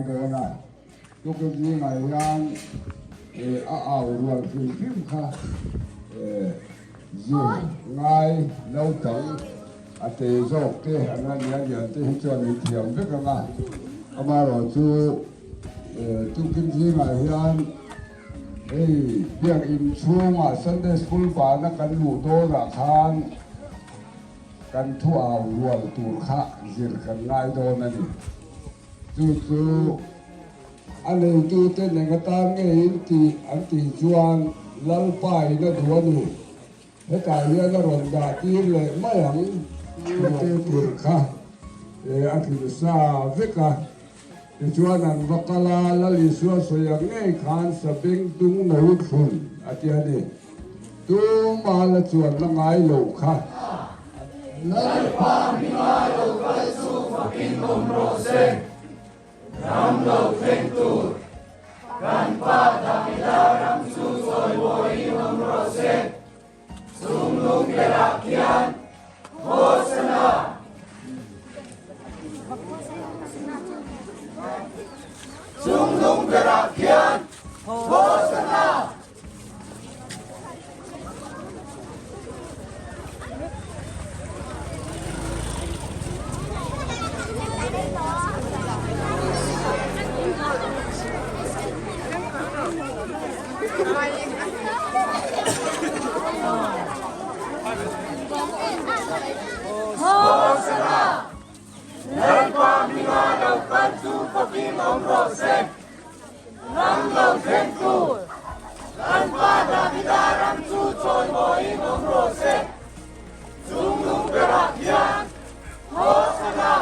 โดนทุกทีไงยังเอารวมฟิล์มค่ะอยู่ไงเราถึงอาเตโซกเตอันนั้นอย่างที่จวนเทียมเพื่อกันมาเราชูทุกทีไงยังเพียงอิมชูมาสันเดสคูลฟ้านักกันหลุดโดนราคากันทั่วเอารวมตัวข้าจิรกันง่ายโดนนั่นจู่อันนี้จู่เต้นในกระตังเองที่อันที่จวนลัลไปนั่นหัวนี่ให้การเรียนรอนดาที่เลยไม่หังไม่เจอตัวข้าอันที่สาวิกาจวนนั้นวักลาลลิสัวสวยงามขานสบิงตุงหนูฝุ่นอาทิตย์นี้ตุงมาละจวนละไงโลกค่ะNel pamino Gesù facindum rose, ramlo ventur, can pata milaram susoi voinum rose, sum lung gerakian, Hosana. Sum lung gerakian, Hosana. Hosana, nel pamino Gesù facindum rose, ramlo ventur, can pata milaram susoi voinum rose, sum lung gerakian, Hosana.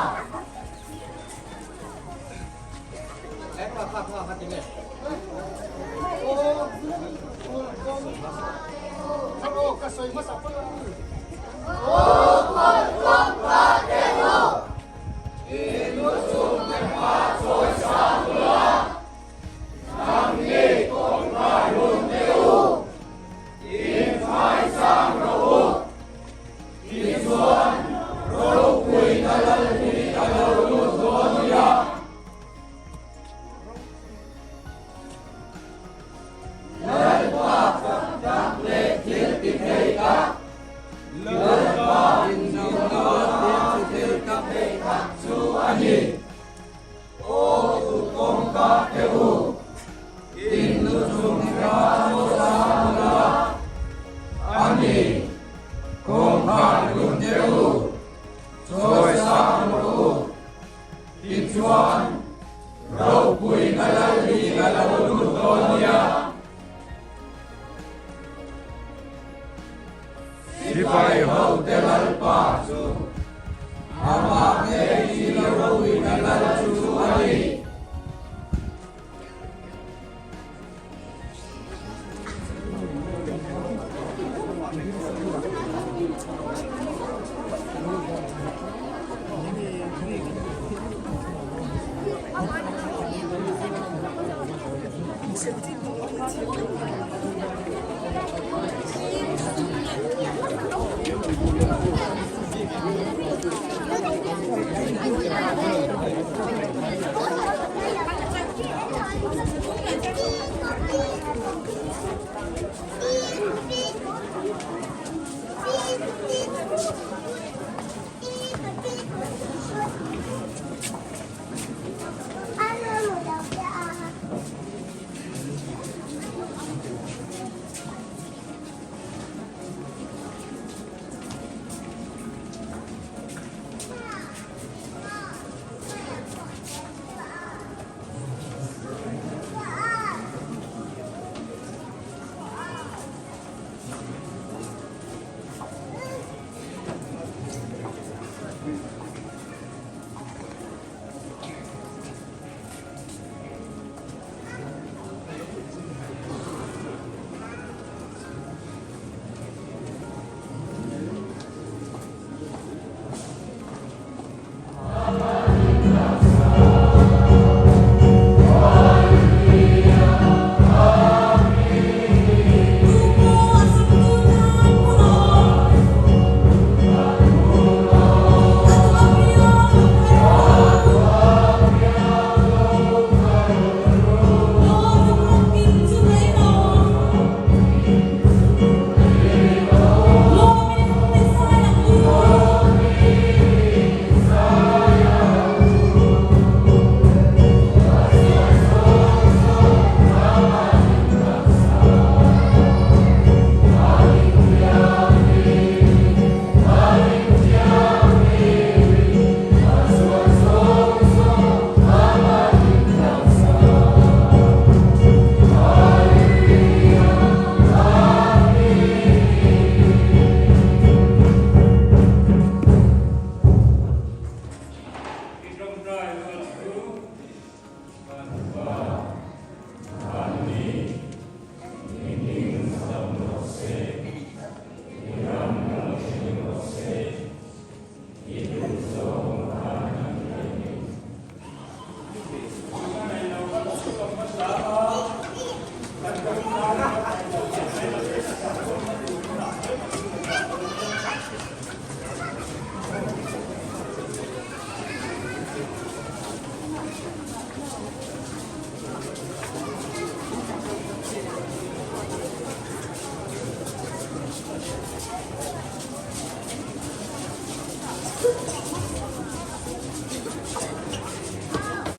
Amame, Ila, Rui, Nala,